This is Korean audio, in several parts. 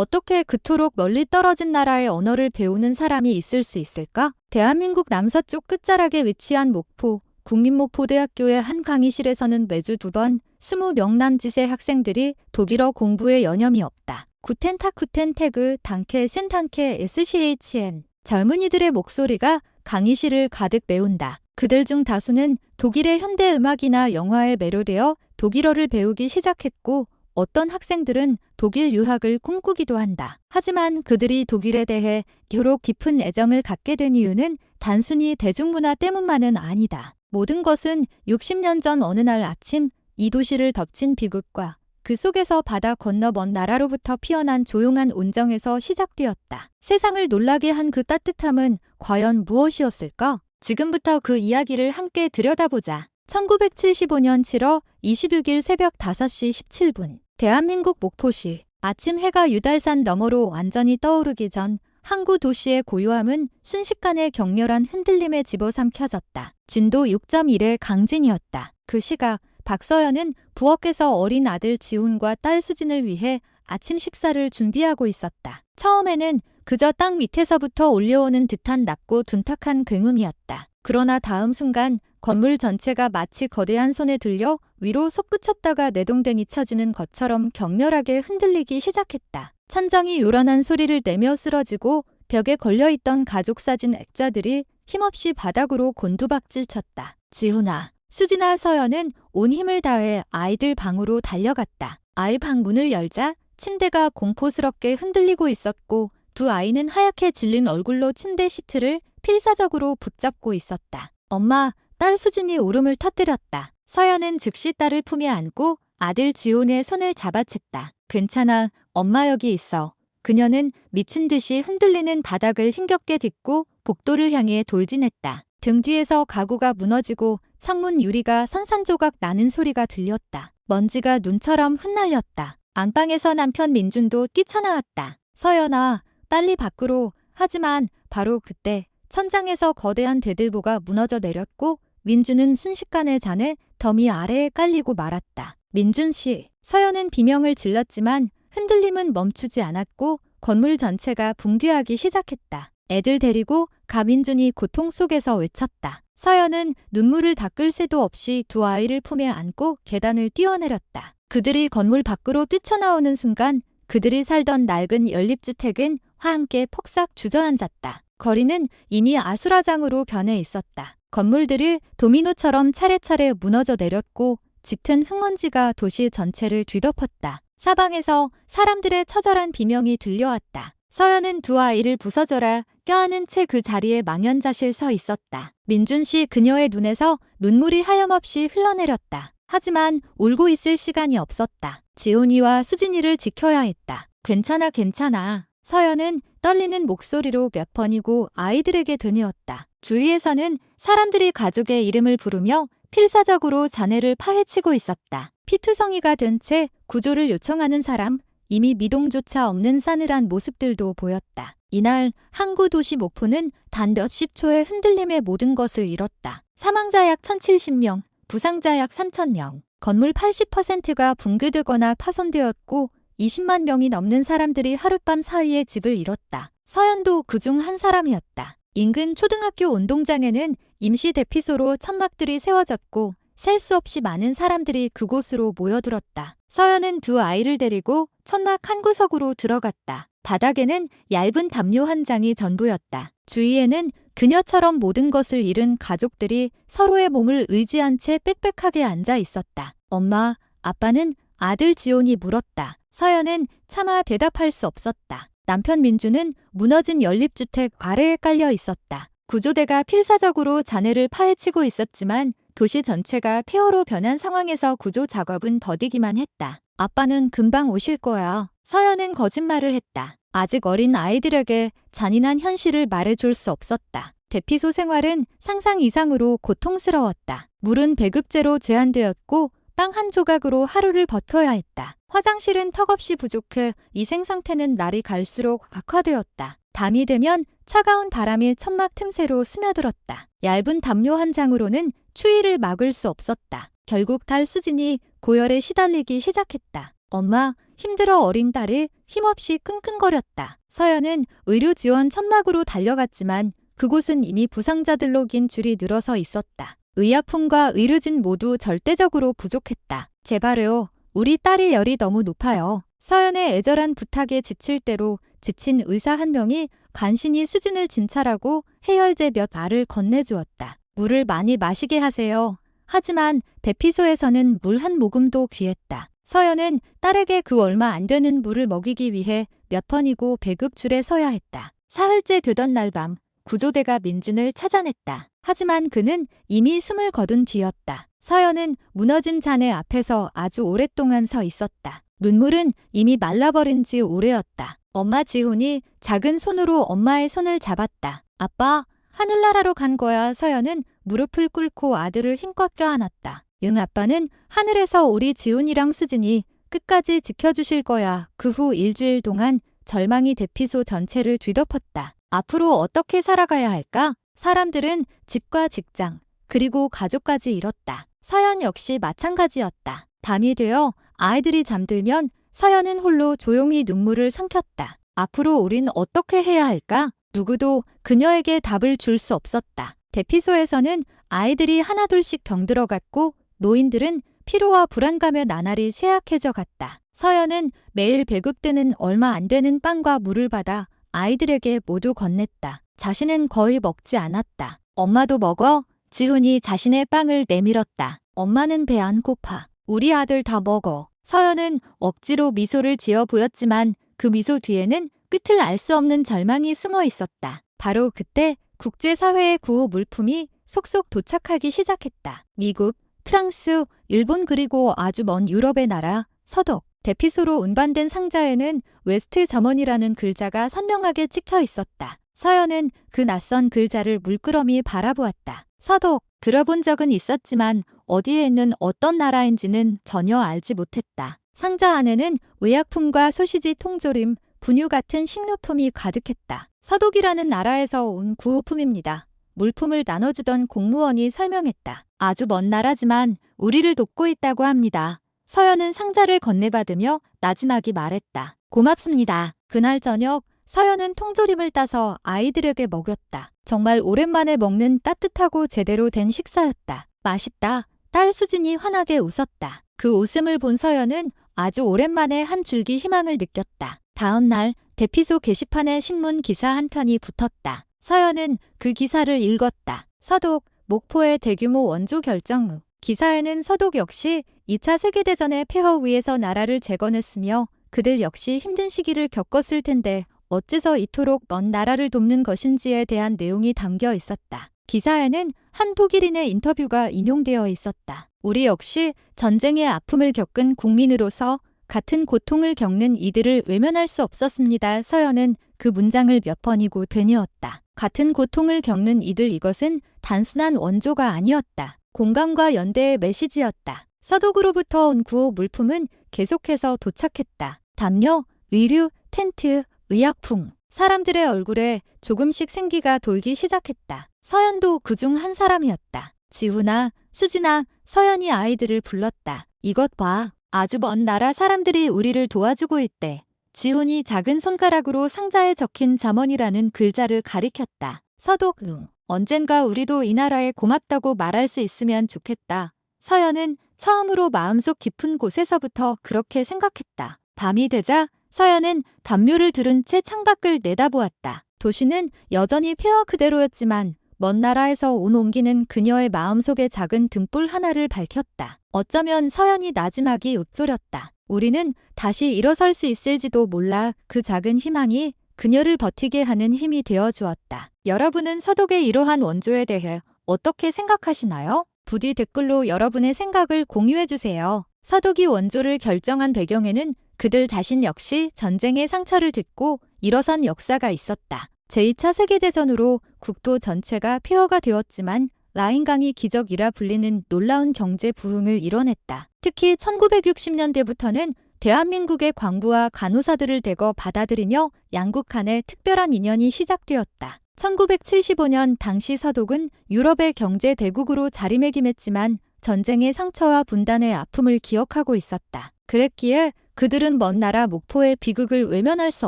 어떻게 그토록 멀리 떨어진 나라의 언어를 배우는 사람이 있을 수 있을까? 대한민국 남서쪽 끝자락에 위치한 목포, 국립목포대학교의 한 강의실에서는 매주 2번 20명 남짓의 학생들이 독일어 공부에 여념이 없다. 구텐타쿠텐태그 단케 센탄케 SCHN 젊은이들의 목소리가 강의실을 가득 메운다. 그들 중 다수는 독일의 현대 음악이나 영화에 매료되어 독일어를 배우기 시작했고 어떤 학생들은 독일 유학을 꿈꾸기도 한다. 하지만 그들이 독일에 대해 교록 깊은 애정을 갖게 된 이유는 단순히 대중문화 때문만은 아니다. 모든 것은 60년 전 어느 날 아침 이 도시를 덮친 비극과 그 속에서 바다 건너 먼 나라로부터 피어난 조용한 온정에서 시작되었다. 세상을 놀라게 한 그 따뜻함은 과연 무엇이었을까? 지금부터 그 이야기를 함께 들여다보자. 1975년 7월 26일 새벽 5시 17분 대한민국 목포시 아침 해가 유달산 너머로 완전히 떠오르기 전 항구 도시의 고요함은 순식간에 격렬한 흔들림에 집어삼켜졌다. 진도 6.1의 강진이었다. 그 시각 박서연은 부엌에서 어린 아들 지훈과 딸 수진을 위해 아침 식사를 준비하고 있었다. 처음에는 그저 땅 밑에서부터 올려오는 듯한 낮고 둔탁한 굉음이었다. 그러나 다음 순간 건물 전체가 마치 거대한 손에 들려 위로 솟구쳤다가 내동댕이 쳐지는 것처럼 격렬하게 흔들리기 시작했다. 천정이 요란한 소리를 내며 쓰러지고 벽에 걸려있던 가족사진 액자들이 힘없이 바닥으로 곤두박질 쳤다. 지훈아, 수진아, 서연은 온 힘을 다해 아이들 방으로 달려갔다. 아이 방 문을 열자 침대가 공포스럽게 흔들리고 있었고 두 아이는 하얗게 질린 얼굴로 침대 시트를 필사적으로 붙잡고 있었다. 엄마, 딸 수진이 울음을 터뜨렸다. 서연은 즉시 딸을 품에 안고 아들 지훈의 손을 잡아챘다. 괜찮아, 엄마 여기 있어. 그녀는 미친 듯이 흔들리는 바닥을 힘겹게 딛고 복도를 향해 돌진했다. 등 뒤에서 가구가 무너지고 창문 유리가 산산조각 나는 소리가 들렸다. 먼지가 눈처럼 흩날렸다. 안방에서 남편 민준도 뛰쳐나왔다. 서연아, 빨리 밖으로. 하지만 바로 그때 천장에서 거대한 대들보가 무너져 내렸고 민준은 순식간에 잔해 더미 아래에 깔리고 말았다. 민준 씨, 서연은 비명을 질렀지만 흔들림은 멈추지 않았고 건물 전체가 붕괴하기 시작했다. 애들 데리고 가. 민준이 고통 속에서 외쳤다. 서연은 눈물을 닦을 새도 없이 두 아이를 품에 안고 계단을 뛰어내렸다. 그들이 건물 밖으로 뛰쳐나오는 순간 그들이 살던 낡은 연립주택은 화함께 폭삭 주저앉았다. 거리는 이미 아수라장으로 변해 있었다. 건물들을 도미노처럼 차례차례 무너져 내렸고 짙은 흙먼지가 도시 전체를 뒤덮었다. 사방에서 사람들의 처절한 비명이 들려왔다. 서연은 두 아이를 부서져라 껴안은 채 그 자리에 망연자실 서 있었다. 민준 씨 그녀의 눈에서 눈물이 하염없이 흘러내렸다. 하지만 울고 있을 시간이 없었다. 지훈이와 수진이를 지켜야 했다. 괜찮아, 괜찮아. 서연은 떨리는 목소리로 몇 번이고 아이들에게 되뇌었다. 주위에서는 사람들이 가족의 이름을 부르며 필사적으로 잔해를 파헤치고 있었다. 피투성이가 된 채 구조를 요청하는 사람, 이미 미동조차 없는 싸늘한 모습들도 보였다. 이날 항구 도시 목포는 단 몇십 초의 흔들림에 모든 것을 잃었다. 사망자 약 1,070명, 부상자 약 3,000명, 건물 80%가 붕괴되거나 파손되었고 20만 명이 넘는 사람들이 하룻밤 사이에 집을 잃었다. 서연도 그중 한 사람이었다. 인근 초등학교 운동장에는 임시 대피소로 천막들이 세워졌고 셀 수 없이 많은 사람들이 그곳으로 모여들었다. 서연은 두 아이를 데리고 천막 한 구석으로 들어갔다. 바닥에는 얇은 담요 한 장이 전부였다. 주위에는 그녀처럼 모든 것을 잃은 가족들이 서로의 몸을 의지한 채 빽빽하게 앉아 있었다. 엄마, 아빠는? 아들 지훈이 물었다. 서연은 차마 대답할 수 없었다. 남편 민주는 무너진 연립주택 아래에 깔려 있었다. 구조대가 필사적으로 잔해를 파헤치고 있었지만 도시 전체가 폐허로 변한 상황에서 구조 작업은 더디기만 했다. 아빠는 금방 오실 거야. 서연은 거짓말을 했다. 아직 어린 아이들에게 잔인한 현실을 말해줄 수 없었다. 대피소 생활은 상상 이상으로 고통스러웠다. 물은 배급제로 제한되었고 빵 한 조각으로 하루를 버텨야 했다. 화장실은 턱없이 부족해 위생 상태는 날이 갈수록 악화되었다. 밤이 되면 차가운 바람이 천막 틈새로 스며들었다. 얇은 담요 한 장으로는 추위를 막을 수 없었다. 결국 딸 수진이 고열에 시달리기 시작했다. 엄마, 힘들어. 어린 딸이 힘없이 끙끙거렸다. 서연은 의료 지원 천막으로 달려갔지만 그곳은 이미 부상자들로 긴 줄이 늘어서 있었다. 의약품과 의료진 모두 절대적으로 부족했다. 제발요. 우리 딸의 열이 너무 높아요. 서연의 애절한 부탁에 지칠 대로 지친 의사 한 명이 간신히 수진을 진찰하고 해열제 몇 알을 건네주었다. 물을 많이 마시게 하세요. 하지만 대피소에서는 물 한 모금도 귀했다. 서연은 딸에게 그 얼마 안 되는 물을 먹이기 위해 몇 번이고 배급줄에 서야 했다. 사흘째 되던 날 밤 구조대가 민준을 찾아냈다. 하지만 그는 이미 숨을 거둔 뒤였다. 서연은 무너진 잔해 앞에서 아주 오랫동안 서 있었다. 눈물은 이미 말라버린 지 오래였다. 엄마 지훈이 작은 손으로 엄마의 손을 잡았다. 아빠, 하늘나라로 간 거야. 서연은 무릎을 꿇고 아들을 힘껏 껴안았다. 응, 아빠는 하늘에서 우리 지훈이랑 수진이 끝까지 지켜주실 거야. 그 후 일주일 동안 절망이 대피소 전체를 뒤덮었다. 앞으로 어떻게 살아가야 할까? 사람들은 집과 직장, 그리고 가족까지 잃었다. 서연 역시 마찬가지였다. 밤이 되어 아이들이 잠들면 서연은 홀로 조용히 눈물을 삼켰다. 앞으로 우린 어떻게 해야 할까? 누구도 그녀에게 답을 줄 수 없었다. 대피소에서는 아이들이 하나둘씩 병들어갔고 노인들은 피로와 불안감에 나날이 쇠약해져 갔다. 서연은 매일 배급되는 얼마 안 되는 빵과 물을 받아 아이들에게 모두 건넸다. 자신은 거의 먹지 않았다. 엄마도 먹어? 지훈이 자신의 빵을 내밀었다. 엄마는 배 안 고파. 우리 아들 다 먹어. 서연은 억지로 미소를 지어 보였지만 그 미소 뒤에는 끝을 알 수 없는 절망이 숨어 있었다. 바로 그때 국제사회의 구호 물품이 속속 도착하기 시작했다. 미국, 프랑스, 일본 그리고 아주 먼 유럽의 나라, 서독. 대피소로 운반된 상자에는 웨스트 점원이라는 글자가 선명하게 찍혀 있었다. 서연은 그 낯선 글자를 물끄러미 바라보았다. 서독, 들어본 적은 있었지만 어디에 있는 어떤 나라인지는 전혀 알지 못했다. 상자 안에는 의약품과 소시지 통조림, 분유 같은 식료품이 가득했다. 서독이라는 나라에서 온 구호품입니다. 물품을 나눠주던 공무원이 설명했다. 아주 먼 나라지만 우리를 돕고 있다고 합니다. 서연은 상자를 건네받으며 나지막이 말했다. 고맙습니다. 그날 저녁 서연은 통조림을 따서 아이들에게 먹였다. 정말 오랜만에 먹는 따뜻하고 제대로 된 식사였다. 맛있다. 딸 수진이 환하게 웃었다. 그 웃음을 본 서연은 아주 오랜만에 한 줄기 희망을 느꼈다. 다음 날 대피소 게시판에 신문 기사 한 편이 붙었다. 서연은 그 기사를 읽었다. 서독, 목포의 대규모 원조 결정 후. 기사에는 서독 역시 2차 세계대전의 폐허 위에서 나라를 재건했으며 그들 역시 힘든 시기를 겪었을 텐데 어째서 이토록 먼 나라를 돕는 것인지에 대한 내용이 담겨 있었다. 기사에는 한 독일인의 인터뷰가 인용되어 있었다. 우리 역시 전쟁의 아픔을 겪은 국민으로서 같은 고통을 겪는 이들을 외면할 수 없었습니다. 서연은 그 문장을 몇 번이고 되뇌었다. 같은 고통을 겪는 이들, 이것은 단순한 원조가 아니었다. 공감과 연대의 메시지였다. 서독으로부터 온 구호 물품은 계속해서 도착했다. 담요, 의류, 텐트, 의약품. 사람들의 얼굴에 조금씩 생기가 돌기 시작했다. 서연도 그중 한 사람이었다. 지훈아, 수진아, 서연이 아이들을 불렀다. 이것 봐. 아주 먼 나라 사람들이 우리를 도와주고 있대. 지훈이 작은 손가락으로 상자에 적힌 잠언이라는 글자를 가리켰다. 서독, 응. 언젠가 우리도 이 나라에 고맙다고 말할 수 있으면 좋겠다. 서연은 처음으로 마음속 깊은 곳에서부터 그렇게 생각했다. 밤이 되자 서연은 담요를 두른 채 창밖을 내다보았다. 도시는 여전히 폐허 그대로였지만 먼 나라에서 온 온기는 그녀의 마음속의 작은 등불 하나를 밝혔다. 어쩌면 서연이 나지막이 읊조렸다. 우리는 다시 일어설 수 있을지도 몰라. 그 작은 희망이 그녀를 버티게 하는 힘이 되어 주었다. 여러분은 서독의 이러한 원조에 대해 어떻게 생각하시나요? 부디 댓글로 여러분의 생각을 공유해주세요. 서독이 원조를 결정한 배경에는 그들 자신 역시 전쟁의 상처를 딛고 일어선 역사가 있었다. 제2차 세계대전으로 국토 전체가 폐허가 되었지만 라인강이 기적이라 불리는 놀라운 경제 부흥을 이뤄냈다. 특히 1960년대부터는 대한민국의 광부와 간호사들을 대거 받아들이며 양국 간의 특별한 인연이 시작되었다. 1975년 당시 서독은 유럽의 경제 대국으로 자리매김했지만 전쟁의 상처와 분단의 아픔을 기억하고 있었다. 그랬기에 그들은 먼 나라 목포의 비극을 외면할 수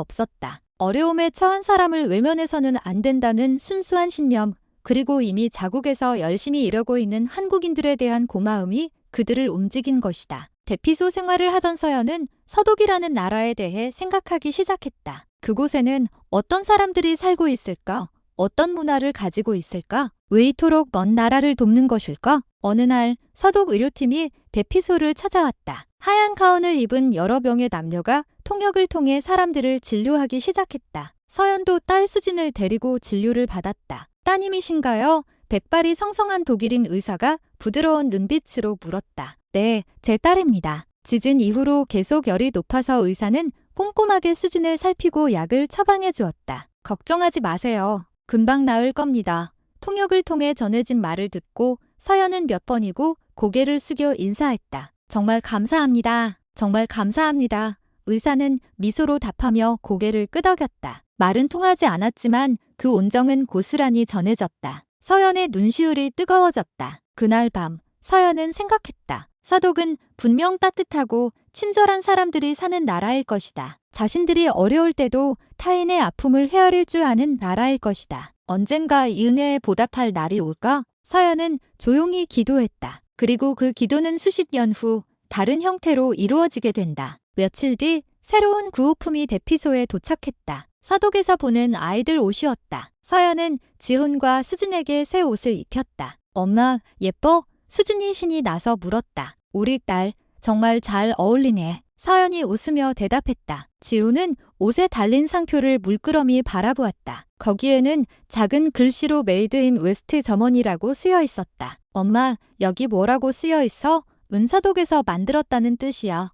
없었다. 어려움에 처한 사람을 외면해서는 안 된다는 순수한 신념, 그리고 이미 자국에서 열심히 일하고 있는 한국인들에 대한 고마움이 그들을 움직인 것이다. 대피소 생활을 하던 서연은 서독이라는 나라에 대해 생각하기 시작했다. 그곳에는 어떤 사람들이 살고 있을까? 어떤 문화를 가지고 있을까? 왜 이토록 먼 나라를 돕는 것일까? 어느 날 서독 의료팀이 대피소를 찾아왔다. 하얀 가운을 입은 여러 명의 남녀가 통역을 통해 사람들을 진료하기 시작했다. 서연도 딸 수진을 데리고 진료를 받았다. 따님이신가요? 백발이 성성한 독일인 의사가 부드러운 눈빛으로 물었다. 네, 제 딸입니다. 지진 이후로 계속 열이 높아서 의사는 꼼꼼하게 수진을 살피고 약을 처방해 주었다. 걱정하지 마세요. 금방 나을 겁니다. 통역을 통해 전해진 말을 듣고 서연은 몇 번이고 고개를 숙여 인사했다. 정말 감사합니다. 정말 감사합니다. 의사는 미소로 답하며 고개를 끄덕였다. 말은 통하지 않았지만 그 온정은 고스란히 전해졌다. 서연의 눈시울이 뜨거워졌다. 그날 밤 서연은 생각했다. 서독은 분명 따뜻하고 친절한 사람들이 사는 나라일 것이다. 자신들이 어려울 때도 타인의 아픔을 헤아릴 줄 아는 나라일 것이다. 언젠가 이 은혜에 보답할 날이 올까? 서연은 조용히 기도했다. 그리고 그 기도는 수십 년 후 다른 형태로 이루어지게 된다. 며칠 뒤 새로운 구호품이 대피소에 도착했다. 서독에서 보낸 아이들 옷이었다. 서연은 지훈과 수진에게 새 옷을 입혔다. 엄마, 예뻐? 수진이 신이 나서 물었다. 우리 딸, 정말 잘 어울리네. 서연이 웃으며 대답했다. 지훈은 옷에 달린 상표를 물끄러미 바라보았다. 거기에는 작은 글씨로 메이드 인 웨스트 점원이라고 쓰여 있었다. 엄마, 여기 뭐라고 쓰여 있어? 은서독에서 만들었다는 뜻이야.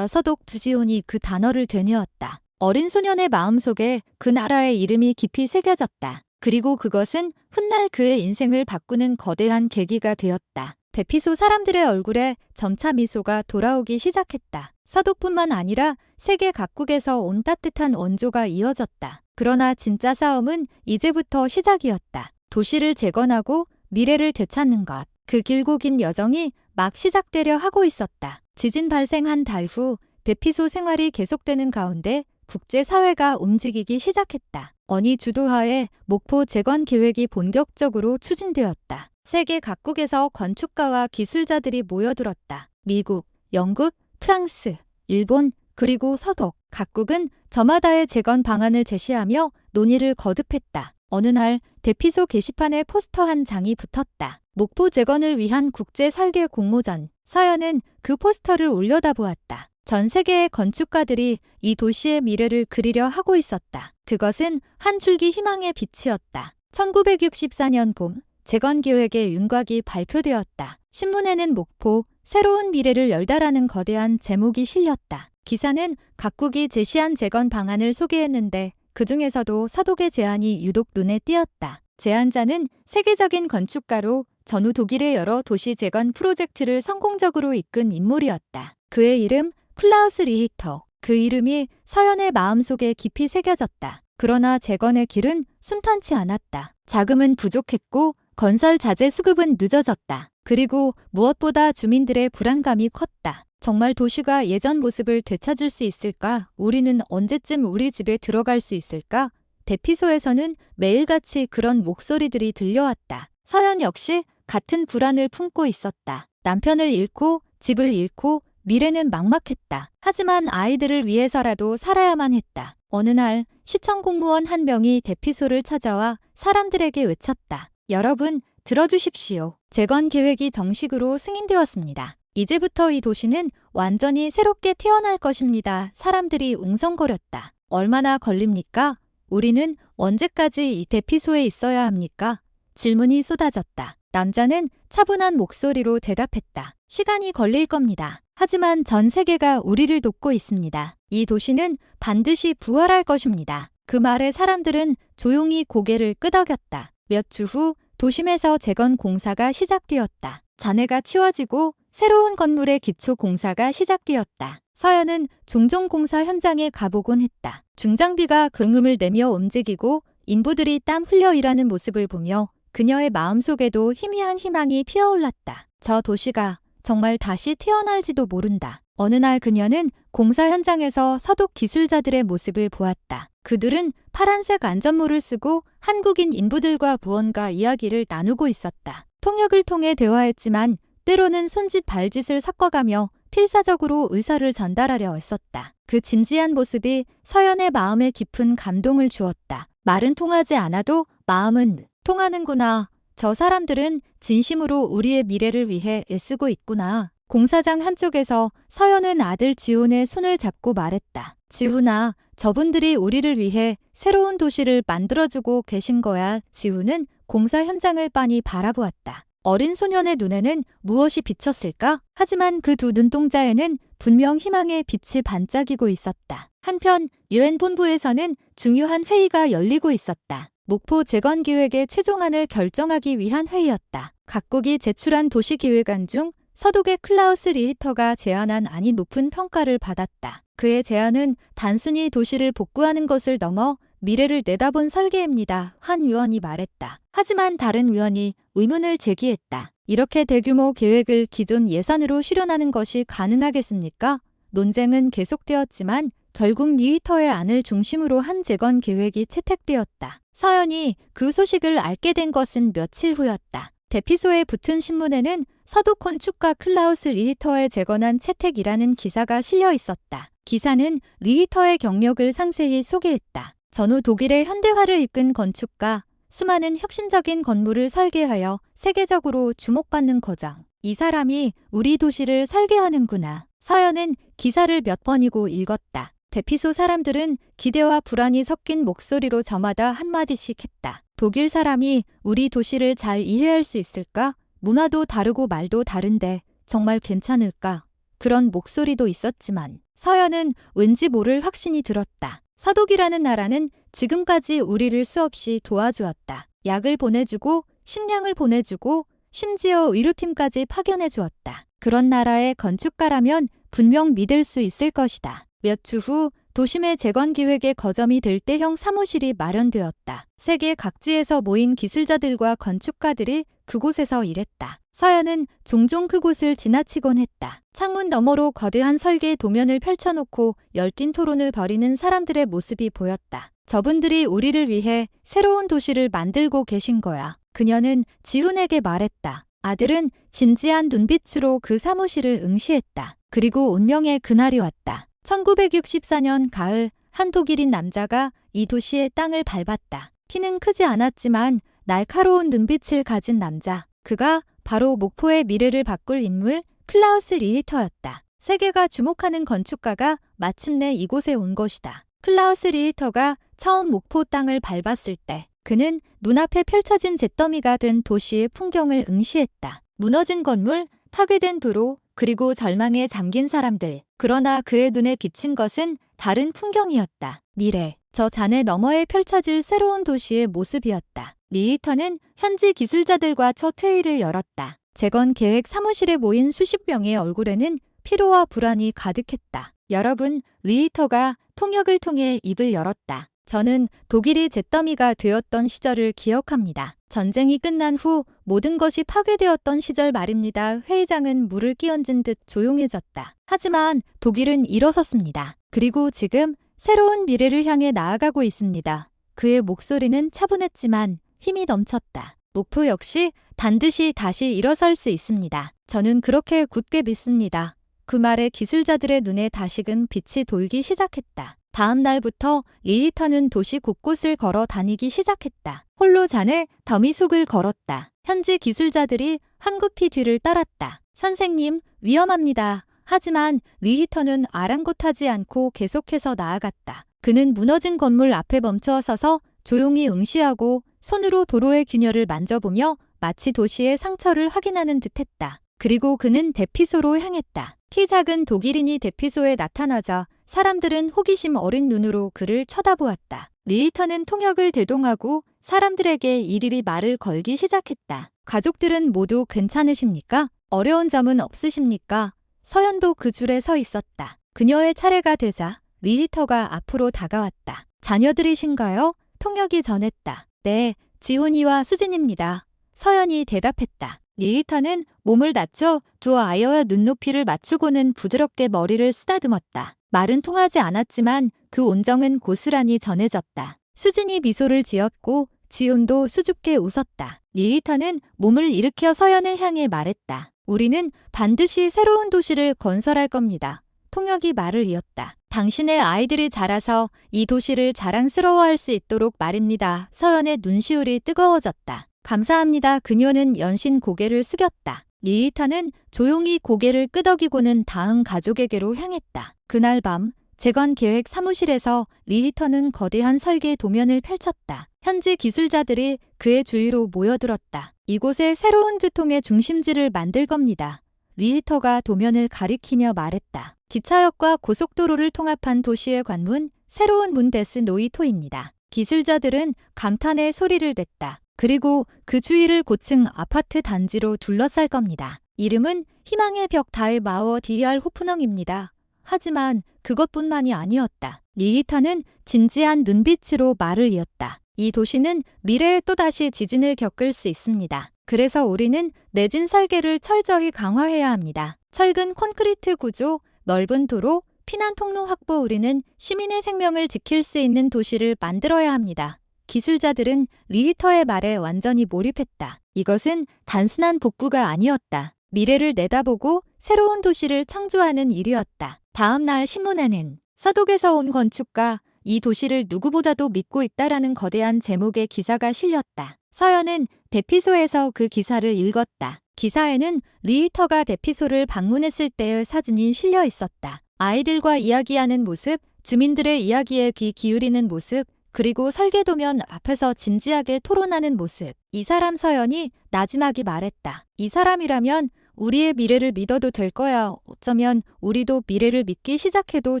서독 두지훈이 그 단어를 되뇌었다. 어린 소년의 마음속에 그 나라의 이름이 깊이 새겨졌다. 그리고 그것은 훗날 그의 인생을 바꾸는 거대한 계기가 되었다. 대피소 사람들의 얼굴에 점차 미소가 돌아오기 시작했다. 서독뿐만 아니라 세계 각국에서 온 따뜻한 원조가 이어졌다. 그러나 진짜 싸움은 이제부터 시작이었다. 도시를 재건하고 미래를 되찾는 것. 그 길고 긴 여정이 막 시작되려 하고 있었다. 지진 발생 한 달 후 대피소 생활이 계속되는 가운데 국제사회가 움직이기 시작했다. 언이 주도하에 목포 재건 계획이 본격적으로 추진되었다. 세계 각국에서 건축가와 기술자들이 모여들었다. 미국, 영국, 프랑스, 일본, 그리고 서독. 각국은 저마다의 재건 방안을 제시하며 논의를 거듭했다. 어느 날 대피소 게시판에 포스터 한 장이 붙었다. 목포 재건을 위한 국제 설계 공모전. 서연은 그 포스터를 올려다보았다. 전 세계의 건축가들이 이 도시의 미래를 그리려 하고 있었다. 그것은 한 줄기 희망의 빛이었다. 1964년 봄 재건 계획의 윤곽이 발표되었다. 신문에는 목포, 새로운 미래를 열다라는 거대한 제목이 실렸다. 기사는 각국이 제시한 재건 방안을 소개했는데 그 중에서도 서독의 제안이 유독 눈에 띄었다. 제안자는 세계적인 건축가로 전후 독일의 여러 도시 재건 프로젝트를 성공적으로 이끈 인물이었다. 그의 이름 클라우스 리히터. 그 이름이 서연의 마음속에 깊이 새겨졌다. 그러나 재건의 길은 순탄치 않았다. 자금은 부족했고 건설 자재 수급은 늦어졌다. 그리고 무엇보다 주민들의 불안감이 컸다. 정말 도시가 예전 모습을 되찾을 수 있을까? 우리는 언제쯤 우리 집에 들어갈 수 있을까? 대피소에서는 매일같이 그런 목소리들이 들려왔다. 서연 역시 같은 불안을 품고 있었다. 남편을 잃고 집을 잃고 미래는 막막했다. 하지만 아이들을 위해서라도 살아야만 했다. 어느 날 시청 공무원 한 명이 대피소를 찾아와 사람들에게 외쳤다. 여러분, 들어주십시오. 재건 계획이 정식으로 승인되었습니다. 이제부터 이 도시는 완전히 새롭게 태어날 것입니다. 사람들이 웅성거렸다. 얼마나 걸립니까? 우리는 언제까지 이 대피소에 있어야 합니까? 질문이 쏟아졌다. 남자는 차분한 목소리로 대답했다. 시간이 걸릴 겁니다. 하지만 전 세계가 우리를 돕고 있습니다. 이 도시는 반드시 부활할 것입니다. 그 말에 사람들은 조용히 고개를 끄덕였다. 몇 주 후 도심에서 재건 공사가 시작되었다. 잔해가 치워지고 새로운 건물의 기초 공사가 시작되었다. 서연은 종종 공사 현장에 가보곤 했다. 중장비가 굉음을 내며 움직이고 인부들이 땀 흘려 일하는 모습을 보며 그녀의 마음속에도 희미한 희망이 피어올랐다. 저 도시가 정말 다시 태어날지도 모른다. 어느 날 그녀는 공사 현장에서 서독 기술자들의 모습을 보았다. 그들은 파란색 안전모를 쓰고 한국인 인부들과 무언가 이야기를 나누고 있었다. 통역을 통해 대화했지만 때로는 손짓 발짓을 섞어가며 필사적으로 의사를 전달하려 했었다. 그 진지한 모습이 서연의 마음에 깊은 감동을 주었다. 말은 통하지 않아도 마음은 통하는구나. 저 사람들은 진심으로 우리의 미래를 위해 애쓰고 있구나. 공사장 한쪽에서 서연은 아들 지훈의 손을 잡고 말했다. 지훈아, 저분들이 우리를 위해 새로운 도시를 만들어주고 계신 거야. 지훈은 공사 현장을 빤히 바라보았다. 어린 소년의 눈에는 무엇이 비쳤을까? 하지만 그 두 눈동자에는 분명 희망의 빛이 반짝이고 있었다. 한편 유엔 본부에서는 중요한 회의가 열리고 있었다. 목포 재건계획의 최종안을 결정하기 위한 회의였다. 각국이 제출한 도시계획안 중 서독의 클라우스 리히터가 제안한 안이 높은 평가를 받았다. 그의 제안은 단순히 도시를 복구하는 것을 넘어 미래를 내다본 설계입니다. 한 위원이 말했다. 하지만 다른 위원이 의문을 제기했다. 이렇게 대규모 계획을 기존 예산으로 실현하는 것이 가능하겠습니까? 논쟁은 계속되었지만 결국 리히터의 안을 중심으로 한 재건 계획이 채택되었다. 서연이 그 소식을 알게 된 것은 며칠 후였다. 대피소에 붙은 신문에는 서독 건축가 클라우스 리히터의 재건안 채택이라는 기사가 실려 있었다. 기사는 리히터의 경력을 상세히 소개했다. 전후 독일의 현대화를 이끈 건축가, 수많은 혁신적인 건물을 설계하여 세계적으로 주목받는 거장. 이 사람이 우리 도시를 설계하는구나. 서연은 기사를 몇 번이고 읽었다. 대피소 사람들은 기대와 불안이 섞인 목소리로 저마다 한마디씩 했다. 독일 사람이 우리 도시를 잘 이해할 수 있을까? 문화도 다르고 말도 다른데 정말 괜찮을까? 그런 목소리도 있었지만 서연은 왠지 모를 확신이 들었다. 서독이라는 나라는 지금까지 우리를 수없이 도와주었다. 약을 보내주고 식량을 보내주고 심지어 의료팀까지 파견해 주었다. 그런 나라의 건축가라면 분명 믿을 수 있을 것이다. 몇 주 후 도심의 재건 계획의 거점이 될 때형 사무실이 마련되었다. 세계 각지에서 모인 기술자들과 건축가들이 그곳에서 일했다. 서연은 종종 그곳을 지나치곤 했다. 창문 너머로 거대한 설계 도면을 펼쳐놓고 열띤 토론을 벌이는 사람들의 모습이 보였다. 저분들이 우리를 위해 새로운 도시를 만들고 계신 거야. 그녀는 지훈에게 말했다. 아들은 진지한 눈빛으로 그 사무실을 응시했다. 그리고 운명의 그날이 왔다. 1964년 가을 한 독일인 남자가 이 도시의 땅을 밟았다. 키는 크지 않았지만 날카로운 눈빛을 가진 남자. 그가 바로 목포의 미래를 바꿀 인물 클라우스 리히터였다. 세계가 주목하는 건축가가 마침내 이곳에 온 것이다. 클라우스 리히터가 처음 목포 땅을 밟았을 때 그는 눈앞에 펼쳐진 잿더미가 된 도시의 풍경을 응시했다. 무너진 건물, 파괴된 도로, 그리고 절망에 잠긴 사람들. 그러나 그의 눈에 비친 것은 다른 풍경이었다. 미래, 저 잔해 너머에 펼쳐질 새로운 도시의 모습이었다. 리히터는 현지 기술자들과 첫 회의를 열었다. 재건 계획 사무실에 모인 수십 명의 얼굴에는 피로와 불안이 가득했다. 여러분, 리히터가 통역을 통해 입을 열었다. 저는 독일이 잿더미가 되었던 시절을 기억합니다. 전쟁이 끝난 후 모든 것이 파괴되었던 시절 말입니다. 회의장은 물을 끼얹은 듯 조용해졌다. 하지만 독일은 일어섰습니다. 그리고 지금 새로운 미래를 향해 나아가고 있습니다. 그의 목소리는 차분했지만 힘이 넘쳤다. 목포 역시 반드시 다시 일어설 수 있습니다. 저는 그렇게 굳게 믿습니다. 그 말에 기술자들의 눈에 다시금 빛이 돌기 시작했다. 다음 날부터 리히터는 도시 곳곳을 걸어 다니기 시작했다. 홀로 잔에 더미 속을 걸었다. 현지 기술자들이 황급히 뒤를 따랐다. 선생님, 위험합니다. 하지만 리히터는 아랑곳하지 않고 계속해서 나아갔다. 그는 무너진 건물 앞에 멈춰 서서 조용히 응시하고 손으로 도로의 균열을 만져보며 마치 도시의 상처를 확인하는 듯했다. 그리고 그는 대피소로 향했다. 키 작은 독일인이 대피소에 나타나자 사람들은 호기심 어린 눈으로 그를 쳐다보았다. 리히터는 통역을 대동하고 사람들에게 일일이 말을 걸기 시작했다. 가족들은 모두 괜찮으십니까? 어려운 점은 없으십니까? 서연도 그 줄에 서 있었다. 그녀의 차례가 되자 리히터가 앞으로 다가왔다. 자녀들이신가요? 통역이 전했다. 네, 지훈이와 수진입니다. 서연이 대답했다. 리히터는 몸을 낮춰 두 아이의 눈높이를 맞추고는 부드럽게 머리를 쓰다듬었다. 말은 통하지 않았지만 그 온정은 고스란히 전해졌다. 수진이 미소를 지었고 지훈도 수줍게 웃었다. 리히터는 몸을 일으켜 서연을 향해 말했다. 우리는 반드시 새로운 도시를 건설할 겁니다. 통역이 말을 이었다. 당신의 아이들이 자라서 이 도시를 자랑스러워할 수 있도록 말입니다. 서연의 눈시울이 뜨거워졌다. 감사합니다. 그녀는 연신 고개를 숙였다. 리히터는 조용히 고개를 끄덕이고는 다음 가족에게로 향했다. 그날 밤 재건계획 사무실에서 리히터는 거대한 설계 도면을 펼쳤다. 현지 기술자들이 그의 주위로 모여들었다. 이곳에 새로운 교통의 중심지를 만들 겁니다. 리히터가 도면을 가리키며 말했다. 기차역과 고속도로를 통합한 도시의 관문, 새로운 문데스 노이토입니다. 기술자들은 감탄의 소리를 냈다. 그리고 그 주위를 고층 아파트 단지로 둘러쌀 겁니다. 이름은 희망의 벽 다의 마워 디리알 호프넘입니다. 하지만 그것뿐만이 아니었다. 리히터는 진지한 눈빛으로 말을 이었다. 이 도시는 미래에 또다시 지진을 겪을 수 있습니다. 그래서 우리는 내진 설계를 철저히 강화해야 합니다. 철근 콘크리트 구조, 넓은 도로, 피난 통로 확보. 우리는 시민의 생명을 지킬 수 있는 도시를 만들어야 합니다. 기술자들은 리히터의 말에 완전히 몰입했다. 이것은 단순한 복구가 아니었다. 미래를 내다보고 새로운 도시를 창조하는 일이었다. 다음 날 신문에는 서독에서 온 건축가, 이 도시를 누구보다도 믿고 있다라는 거대한 제목의 기사가 실렸다. 서연은 대피소에서 그 기사를 읽었다. 기사에는 리히터가 대피소를 방문했을 때의 사진이 실려 있었다. 아이들과 이야기하는 모습, 주민들의 이야기에 귀 기울이는 모습, 그리고 설계도면 앞에서 진지하게 토론하는 모습. 이 사람 서연이 나지막이 말했다. 이 사람이라면 우리의 미래를 믿어도 될 거야. 어쩌면 우리도 미래를 믿기 시작해도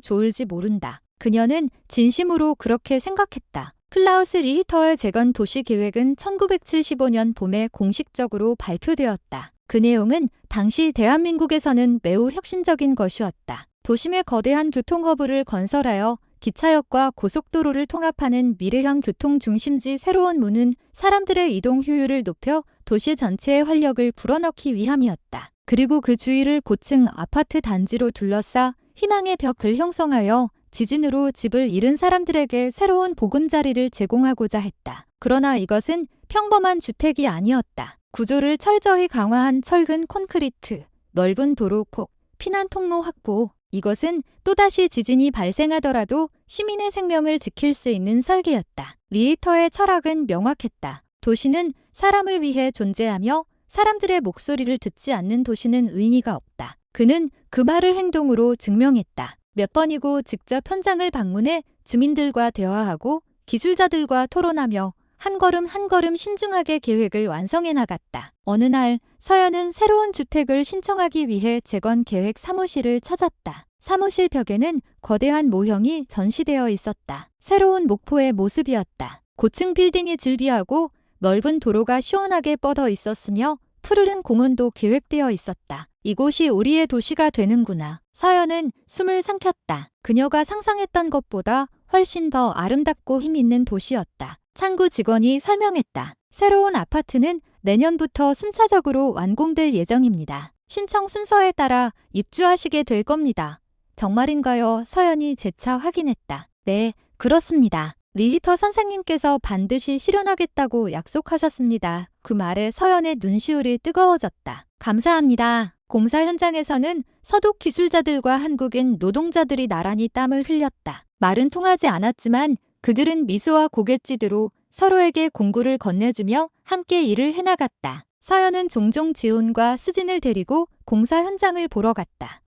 좋을지 모른다. 그녀는 진심으로 그렇게 생각했다. 클라우스 리히터의 재건 도시 계획은 1975년 봄에 공식적으로 발표되었다. 그 내용은 당시 대한민국에서는 매우 혁신적인 것이었다. 도심의 거대한 교통허브를 건설하여 기차역과 고속도로를 통합하는 미래형 교통 중심지 새로운 문은 사람들의 이동 효율을 높여 도시 전체의 활력을 불어넣기 위함이었다. 그리고 그 주위를 고층 아파트 단지로 둘러싸 희망의 벽을 형성하여 지진으로 집을 잃은 사람들에게 새로운 보금자리를 제공하고자 했다. 그러나 이것은 평범한 주택이 아니었다. 구조를 철저히 강화한 철근 콘크리트, 넓은 도로폭, 피난 통로 확보. 이것은 또다시 지진이 발생하더라도 시민의 생명을 지킬 수 있는 설계였다. 리히터의 철학은 명확했다. 도시는 사람을 위해 존재하며 사람들의 목소리를 듣지 않는 도시는 의미가 없다. 그는 그 말을 행동으로 증명했다. 몇 번이고 직접 현장을 방문해 주민들과 대화하고 기술자들과 토론하며 한 걸음 한 걸음 신중하게 계획을 완성해 나갔다. 어느 날 서연은 새로운 주택을 신청하기 위해 재건계획 사무실을 찾았다. 사무실 벽에는 거대한 모형이 전시되어 있었다. 새로운 목포의 모습이었다. 고층 빌딩이 즐비하고 넓은 도로가 시원하게 뻗어 있었으며 푸르른 공원도 계획되어 있었다. 이곳이 우리의 도시가 되는구나. 서연은 숨을 삼켰다. 그녀가 상상했던 것보다 훨씬 더 아름답고 힘있는 도시였다. 창구 직원이 설명했다. 새로운 아파트는 내년부터 순차적으로 완공될 예정입니다. 신청 순서에 따라 입주하시게 될 겁니다. 정말인가요? 서연이 재차 확인했다. 네, 그렇습니다. 리히터 선생님께서 반드시 실현하겠다고 약속하셨습니다. 그 말에 서연의 눈시울이 뜨거워졌다. 감사합니다. 공사 현장에서는 서독 기술자들과 한국인 노동자들이 나란히 땀을 흘렸다. 말은 통하지 않았지만 그들은 미소와 고갯짓으로 서로에게 공구를 건네주며 함께 일을 해나갔다. 서연은 종종 지훈과 수진을 데리고 공사 현장을 보러 갔다.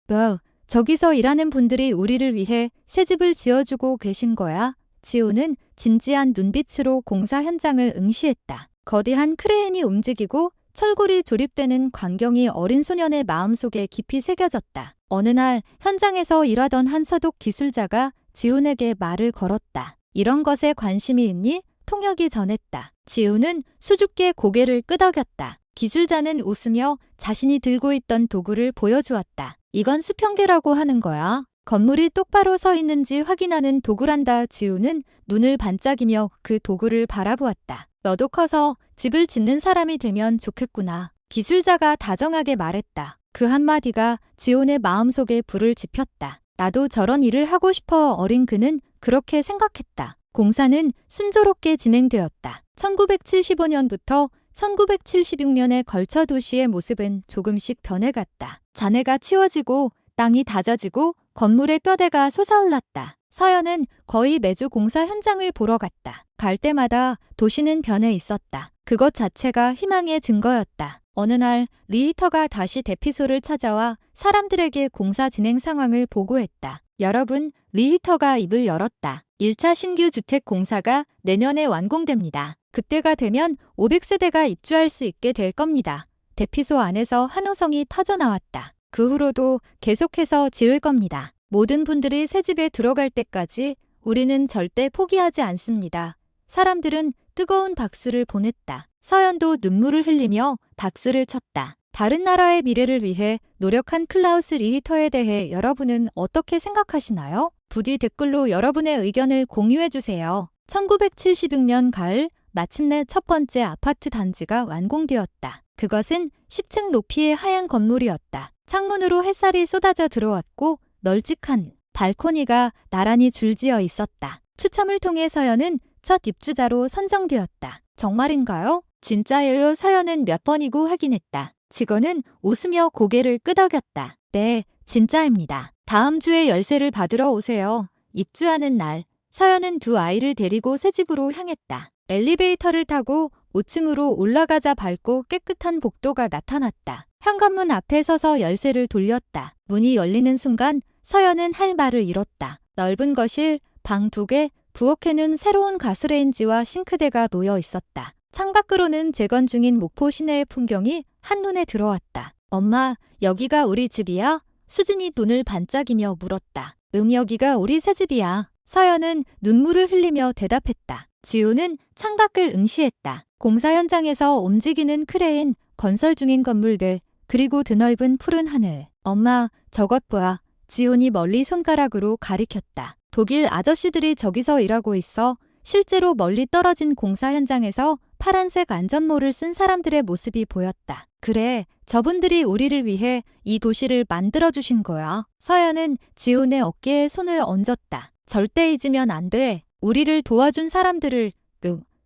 저기서 일하는 분들이 우리를 위해 새 집을 지어주고 계신 거야? 지훈은 진지한 눈빛으로 공사 현장을 응시했다. 거대한 크레인이 움직이고 철골이 조립되는 광경이 어린 소년의 마음속에 깊이 새겨졌다. 어느 날 현장에서 일하던 한 서독 기술자가 지훈에게 말을 걸었다. 이런 것에 관심이 있니? 통역이 전했다. 지훈은 수줍게 고개를 끄덕였다. 기술자는 웃으며 자신이 들고 있던 도구를 보여주었다. 이건 수평계라고 하는 거야. 건물이 똑바로 서 있는지 확인하는 도구란다. 지훈은 눈을 반짝이며 그 도구를 바라보았다. 너도 커서 집을 짓는 사람이 되면 좋겠구나. 기술자가 다정하게 말했다. 그 한마디가 지온의 마음속에 불을 지폈다. 나도 저런 일을 하고 싶어. 어린 그는 그렇게 생각했다. 공사는 순조롭게 진행되었다. 1975년부터 1976년에 걸쳐 도시의 모습은 조금씩 변해갔다. 잔해가 치워지고 땅이 다져지고 건물의 뼈대가 솟아올랐다. 서연은 거의 매주 공사 현장을 보러 갔다. 갈 때마다 도시는 변해 있었다. 그것 자체가 희망의 증거였다. 어느 날 리히터가 다시 대피소를 찾아와 사람들에게 공사 진행 상황을 보고했다. 여러분, 리히터가 입을 열었다. 1차 신규 주택 공사가 내년에 완공됩니다. 그때가 되면 500세대가 입주할 수 있게 될 겁니다. 대피소 안에서 환호성이 터져나왔다. 그 후로도 계속해서 지을 겁니다. 모든 분들이 새 집에 들어갈 때까지 우리는 절대 포기하지 않습니다. 사람들은 뜨거운 박수를 보냈다. 서연도 눈물을 흘리며 박수를 쳤다. 다른 나라의 미래를 위해 노력한 클라우스 리히터에 대해 여러분은 어떻게 생각하시나요? 부디 댓글로 여러분의 의견을 공유해주세요. 1976년 가을 마침내 첫 번째 아파트 단지가 완공되었다. 그것은 10층 높이의 하얀 건물이었다. 창문으로 햇살이 쏟아져 들어왔고 널찍한 발코니가 나란히 줄지어 있었다. 추첨을 통해 서연은 첫 입주자로 선정되었다. 정말인가요? 진짜예요. 서연은 몇 번이고 확인했다. 직원은 웃으며 고개를 끄덕였다. 네, 진짜입니다. 다음 주에 열쇠를 받으러 오세요. 입주하는 날, 서연은 두 아이를 데리고 새 집으로 향했다. 엘리베이터를 타고 5층으로 올라가자 밝고 깨끗한 복도가 나타났다. 현관문 앞에 서서 열쇠를 돌렸다. 문이 열리는 순간 서연은 할 말을 잃었다. 넓은 거실, 방 2개, 부엌에는 새로운 가스레인지와 싱크대가 놓여 있었다. 창밖으로는 재건 중인 목포 시내의 풍경이 한눈에 들어왔다. 엄마, 여기가 우리 집이야? 수진이 눈을 반짝이며 물었다. 여기가 우리 새 집이야. 서연은 눈물을 흘리며 대답했다. 지우는 창밖을 응시했다. 공사 현장에서 움직이는 크레인, 건설 중인 건물들, 그리고 드넓은 푸른 하늘. 엄마, 저것 봐. 지온이 멀리 손가락으로 가리켰다. 독일 아저씨들이 저기서 일하고 있어. 실제로 멀리 떨어진 공사 현장에서 파란색 안전모를 쓴 사람들의 모습이 보였다. 그래, 저분들이 우리를 위해 이 도시를 만들어주신 거야. 서연은 지온의 어깨에 손을 얹었다. 절대 잊으면 안 돼. 우리를 도와준 사람들을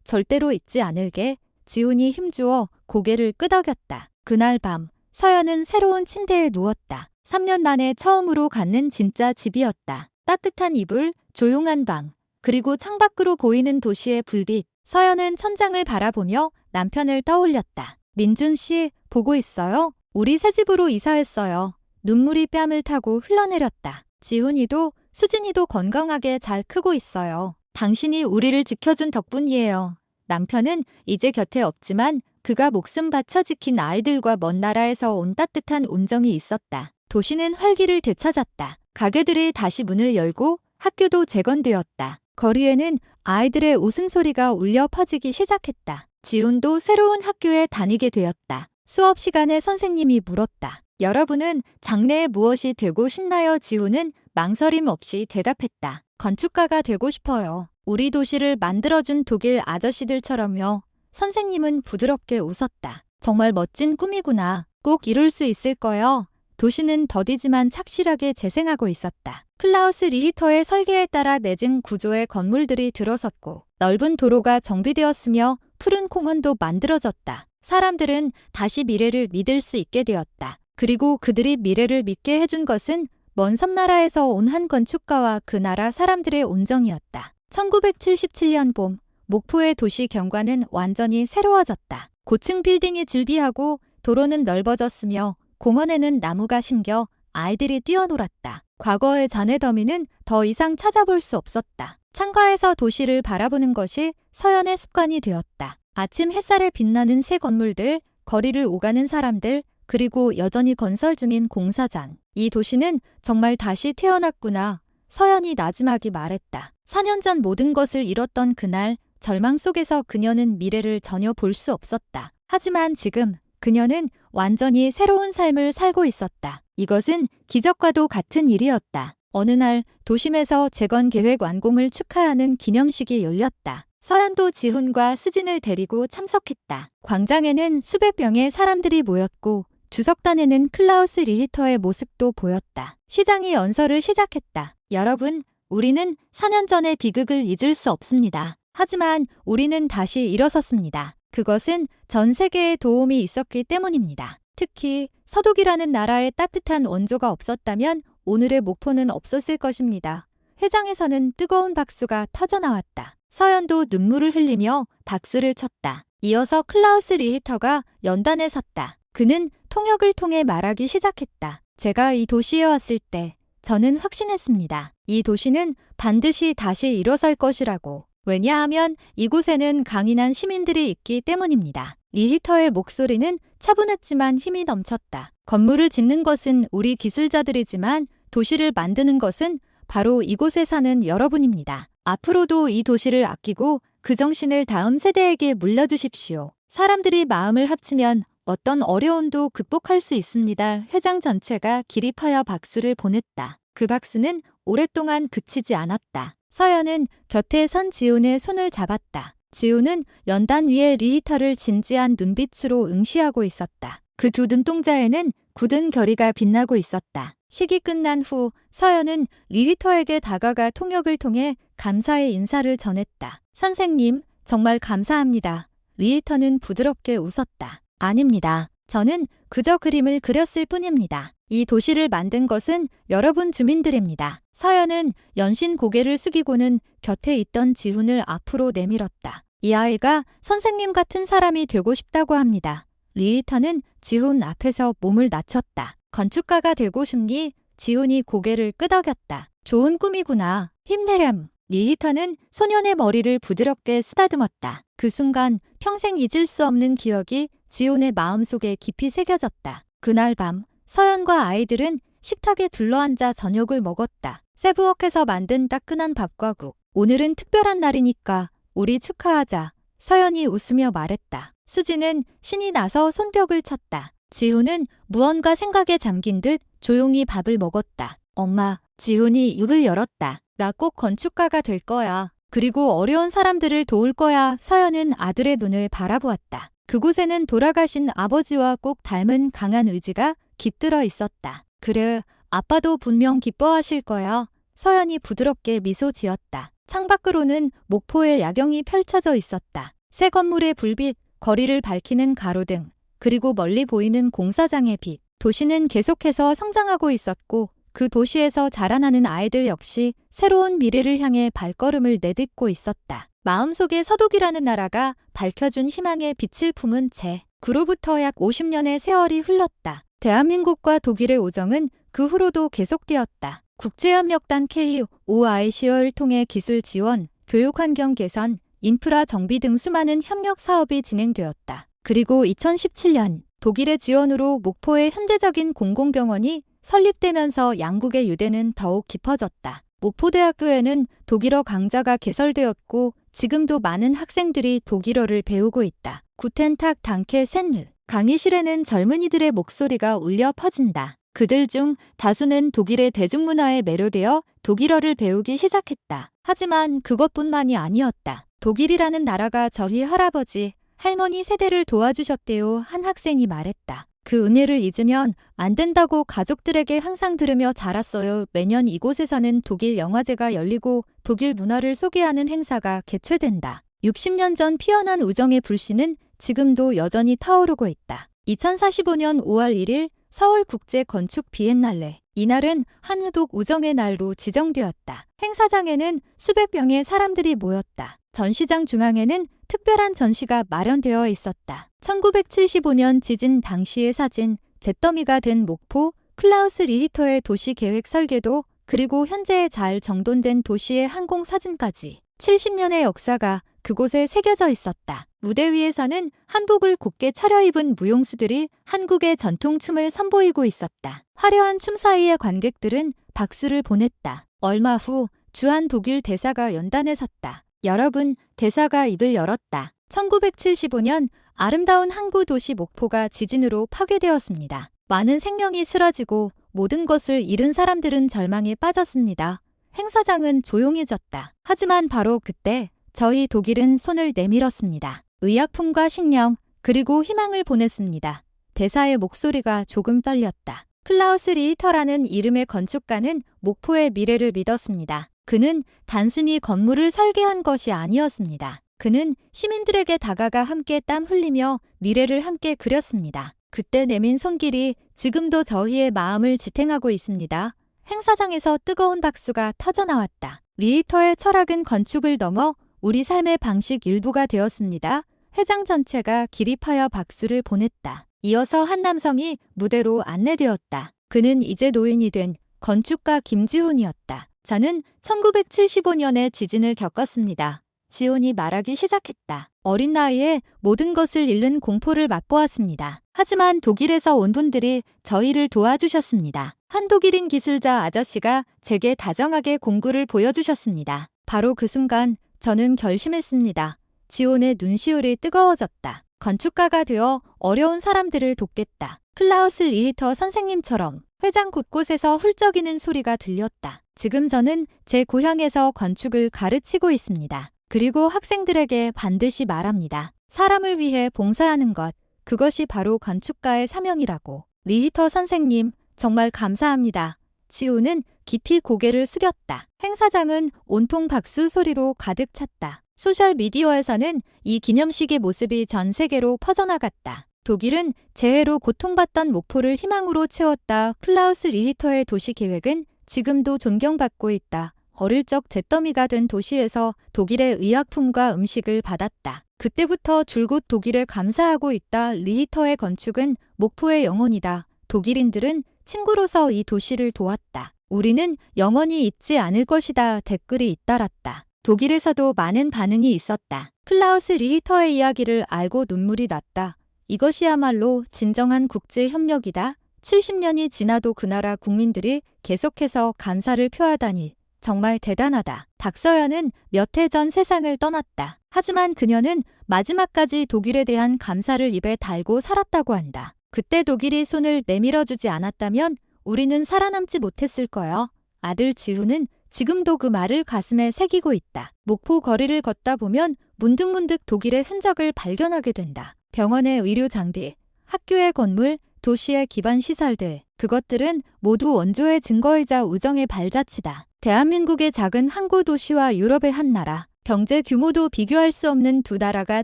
절대로 잊지 않을게. 지온이 힘주어 고개를 끄덕였다. 그날 밤, 서연은 새로운 침대에 누웠다. 3년 만에 처음으로 갖는 진짜 집이었다. 따뜻한 이불, 조용한 방, 그리고 창밖으로 보이는 도시의 불빛. 서연은 천장을 바라보며 남편을 떠올렸다. 민준 씨, 보고 있어요? 우리 새 집으로 이사했어요. 눈물이 뺨을 타고 흘러내렸다. 지훈이도 수진이도 건강하게 잘 크고 있어요. 당신이 우리를 지켜준 덕분이에요. 남편은 이제 곁에 없지만 그가 목숨 바쳐 지킨 아이들과 먼 나라에서 온 따뜻한 온정이 있었다. 도시는 활기를 되찾았다. 가게들이 다시 문을 열고 학교도 재건되었다. 거리에는 아이들의 웃음소리가 울려 퍼지기 시작했다. 지훈도 새로운 학교에 다니게 되었다. 수업 시간에 선생님이 물었다. 여러분은 장래에 무엇이 되고 싶나요? 지훈은 망설임 없이 대답했다. 건축가가 되고 싶어요. 우리 도시를 만들어준 독일 아저씨들처럼요. 선생님은 부드럽게 웃었다. 정말 멋진 꿈이구나. 꼭 이룰 수 있을 거요. 도시는 더디지만 착실하게 재생하고 있었다. 클라우스 리히터의 설계에 따라 내진 구조의 건물들이 들어섰고 넓은 도로가 정비되었으며 푸른 공원도 만들어졌다. 사람들은 다시 미래를 믿을 수 있게 되었다. 그리고 그들이 미래를 믿게 해준 것은 먼 섬나라에서 온 한 건축가와 그 나라 사람들의 온정이었다. 1977년 봄, 목포의 도시 경관은 완전히 새로워졌다. 고층 빌딩이 즐비하고 도로는 넓어졌으며 공원에는 나무가 심겨 아이들이 뛰어놀았다. 과거의 잔해 더미는 더 이상 찾아볼 수 없었다. 창가에서 도시를 바라보는 것이 서연의 습관이 되었다. 아침 햇살에 빛나는 새 건물들, 거리를 오가는 사람들, 그리고 여전히 건설 중인 공사장. 이 도시는 정말 다시 태어났구나. 서연이 나지막이 말했다. 4년 전 모든 것을 잃었던 그날, 절망 속에서 그녀는 미래를 전혀 볼 수 없었다. 하지만 지금 그녀는 완전히 새로운 삶을 살고 있었다. 이것은 기적과도 같은 일이었다. 어느 날 도심에서 재건 계획 완공을 축하하는 기념식이 열렸다. 서연도 지훈과 수진을 데리고 참석했다. 광장에는 수백 명의 사람들이 모였고 주석단에는 클라우스 리히터의 모습도 보였다. 시장이 연설을 시작했다. 여러분, 우리는 4년 전의 비극을 잊을 수 없습니다. 하지만 우리는 다시 일어섰습니다. 그것은 전 세계에 도움이 있었기 때문입니다. 특히 서독이라는 나라의 따뜻한 원조가 없었다면 오늘의 목포는 없었을 것입니다. 회장에서는 뜨거운 박수가 터져나왔다. 서연도 눈물을 흘리며 박수를 쳤다. 이어서 클라우스 리히터가 연단에 섰다. 그는 통역을 통해 말하기 시작했다. 제가 이 도시에 왔을 때 저는 확신했습니다. 이 도시는 반드시 다시 일어설 것이라고. 왜냐하면 이곳에는 강인한 시민들이 있기 때문입니다. 리히터의 목소리는 차분했지만 힘이 넘쳤다. 건물을 짓는 것은 우리 기술자들이지만 도시를 만드는 것은 바로 이곳에 사는 여러분입니다. 앞으로도 이 도시를 아끼고 그 정신을 다음 세대에게 물려주십시오. 사람들이 마음을 합치면 어떤 어려움도 극복할 수 있습니다. 회장 전체가 기립하여 박수를 보냈다. 그 박수는 오랫동안 그치지 않았다. 서연은 곁에 선 지훈의 손을 잡았다. 지훈은 연단 위에 리히터를 진지한 눈빛으로 응시하고 있었다. 그 두 눈동자에는 굳은 결의가 빛나고 있었다. 식이 끝난 후 서연은 리히터에게 다가가 통역을 통해 감사의 인사를 전했다. 선생님, 정말 감사합니다. 리히터는 부드럽게 웃었다. 아닙니다. 저는 그저 그림을 그렸을 뿐입니다. 이 도시를 만든 것은 여러분 주민들입니다. 서연은 연신 고개를 숙이고는 곁에 있던 지훈을 앞으로 내밀었다. 이 아이가 선생님 같은 사람이 되고 싶다고 합니다. 리히터는 지훈 앞에서 몸을 낮췄다. 건축가가 되고 싶니? 지훈이 고개를 끄덕였다. 좋은 꿈이구나. 힘내렴. 리히터는 소년의 머리를 부드럽게 쓰다듬었다. 그 순간 평생 잊을 수 없는 기억이 지훈의 마음속에 깊이 새겨졌다. 그날 밤 서연과 아이들은 식탁에 둘러앉아 저녁을 먹었다. 세부엌에서 만든 따끈한 밥과 국. 오늘은 특별한 날이니까 우리 축하하자. 서연이 웃으며 말했다. 수지는 신이 나서 손뼉을 쳤다. 지훈은 무언가 생각에 잠긴 듯 조용히 밥을 먹었다. 엄마, 지훈이 입을 열었다. 나 꼭 건축가가 될 거야. 그리고 어려운 사람들을 도울 거야. 서연은 아들의 눈을 바라보았다. 그곳에는 돌아가신 아버지와 꼭 닮은 강한 의지가 깃들어 있었다. 그래, 아빠도 분명 기뻐하실 거야. 서연이 부드럽게 미소 지었다. 창밖으로는 목포의 야경이 펼쳐져 있었다. 새 건물의 불빛, 거리를 밝히는 가로등, 그리고 멀리 보이는 공사장의 빛. 도시는 계속해서 성장하고 있었고 그 도시에서 자라나는 아이들 역시 새로운 미래를 향해 발걸음을 내딛고 있었다. 마음속에 서독이라는 나라가 밝혀준 희망의 빛을 품은 채 그로부터 약 50년의 세월이 흘렀다. 대한민국과 독일의 우정은 그 후로도 계속되었다. 국제협력단 KOICO를 통해 기술 지원, 교육환경 개선, 인프라 정비 등 수많은 협력 사업이 진행되었다. 그리고 2017년 독일의 지원으로 목포의 현대적인 공공병원이 설립되면서 양국의 유대는 더욱 깊어졌다. 목포대학교에는 독일어 강좌가 개설되었고 지금도 많은 학생들이 독일어를 배우고 있다. 구텐탁 단케 센ヌ. 강의실에는 젊은이들의 목소리가 울려 퍼진다. 그들 중 다수는 독일의 대중문화에 매료되어 독일어를 배우기 시작했다. 하지만 그것뿐만이 아니었다. 독일이라는 나라가 저희 할아버지, 할머니 세대를 도와주셨대요. 한 학생이 말했다. 그 은혜를 잊으면 안 된다고 가족들에게 항상 들으며 자랐어요. 매년 이곳에서는 독일 영화제가 열리고 독일 문화를 소개하는 행사가 개최된다. 60년 전 피어난 우정의 불씨는 지금도 여전히 타오르고 있다. 2045년 5월 1일 서울국제건축 비엔날레. 이날은 한국 우정의 날로 지정되었다. 행사장에는 수백 명의 사람들이 모였다. 전시장 중앙에는 특별한 전시가 마련되어 있었다. 1975년 지진 당시의 사진, 잿더미가 된 목포, 클라우스 리히터의 도시계획 설계도, 그리고 현재에 잘 정돈된 도시의 항공사진까지 70년의 역사가 그곳에 새겨져 있었다. 무대 위에서는 한복을 곱게 차려입은 무용수들이 한국의 전통춤을 선보이고 있었다. 화려한 춤 사이의 관객들은 박수를 보냈다. 얼마 후 주한 독일 대사가 연단에 섰다. 여러분, 대사가 입을 열었다. 1975년 아름다운 항구 도시 목포가 지진으로 파괴되었습니다. 많은 생명이 쓰러지고 모든 것을 잃은 사람들은 절망에 빠졌습니다. 행사장은 조용해졌다. 하지만 바로 그때 저희 독일은 손을 내밀었습니다. 의약품과 식량, 그리고 희망을 보냈습니다. 대사의 목소리가 조금 떨렸다. 클라우스 리히터라는 이름의 건축가는 목포의 미래를 믿었습니다. 그는 단순히 건물을 설계한 것이 아니었습니다. 그는 시민들에게 다가가 함께 땀 흘리며 미래를 함께 그렸습니다. 그때 내민 손길이 지금도 저희의 마음을 지탱하고 있습니다. 행사장에서 뜨거운 박수가 터져나왔다. 리히터의 철학은 건축을 넘어 우리 삶의 방식 일부가 되었습니다. 회장 전체가 기립하여 박수를 보냈다. 이어서 한 남성이 무대로 안내되었다. 그는 이제 노인이 된 건축가 김지훈이었다. 저는 1975년에 지진을 겪었습니다. 지훈이 말하기 시작했다. 어린 나이에 모든 것을 잃는 공포를 맛보았습니다. 하지만 독일에서 온 분들이 저희를 도와주셨습니다. 한 독일인 기술자 아저씨가 제게 다정하게 공구를 보여주셨습니다. 바로 그 순간 저는 결심했습니다. 지온의 눈시울이 뜨거워졌다. 건축가가 되어 어려운 사람들을 돕겠다. 클라우스 리히터 선생님처럼 회장 곳곳에서 훌쩍이는 소리가 들렸다. 지금 저는 제 고향에서 건축을 가르치고 있습니다. 그리고 학생들에게 반드시 말합니다. 사람을 위해 봉사하는 것, 그것이 바로 건축가의 사명이라고. 리히터 선생님, 정말 감사합니다. 지우는 깊이 고개를 숙였다. 행사장은 온통 박수 소리로 가득 찼다. 소셜미디어에서는 이 기념식의 모습이 전 세계로 퍼져나갔다. 독일은 재해로 고통받던 목포를 희망으로 채웠다. 클라우스 리히터의 도시계획은 지금도 존경받고 있다. 어릴 적 잿더미가 된 도시에서 독일의 의약품과 음식을 받았다. 그때부터 줄곧 독일에 감사하고 있다. 리히터의 건축은 목포의 영혼이다. 독일인들은 친구로서 이 도시를 도왔다. 우리는 영원히 잊지 않을 것이다. 댓글이 잇따랐다. 독일에서도 많은 반응이 있었다. 클라우스 리히터의 이야기를 알고 눈물이 났다. 이것이야말로 진정한 국제협력이다. 70년이 지나도 그 나라 국민들이 계속해서 감사를 표하다니 정말 대단하다. 박서연은 몇 해 전 세상을 떠났다. 하지만 그녀는 마지막까지 독일에 대한 감사를 입에 달고 살았다고 한다. 그때 독일이 손을 내밀어주지 않았다면 우리는 살아남지 못했을 거야. 아들 지우는 지금도 그 말을 가슴에 새기고 있다. 목포 거리를 걷다 보면 문득문득 독일의 흔적을 발견하게 된다. 병원의 의료 장비, 학교의 건물, 도시의 기반 시설들. 그것들은 모두 원조의 증거이자 우정의 발자취다. 대한민국의 작은 항구 도시와 유럽의 한 나라. 경제 규모도 비교할 수 없는 두 나라가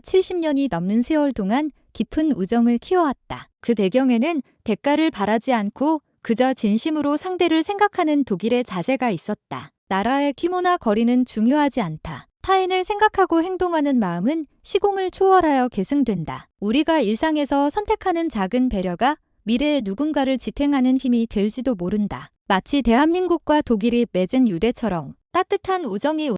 70년이 넘는 세월 동안 깊은 우정을 키워왔다. 그 배경에는 대가를 바라지 않고 그저 진심으로 상대를 생각하는 독일의 자세가 있었다. 나라의 규모나 거리는 중요하지 않다. 타인을 생각하고 행동하는 마음은 시공을 초월하여 계승된다. 우리가 일상에서 선택하는 작은 배려가 미래의 누군가를 지탱하는 힘이 될지도 모른다. 마치 대한민국과 독일이 맺은 유대처럼 따뜻한 우정이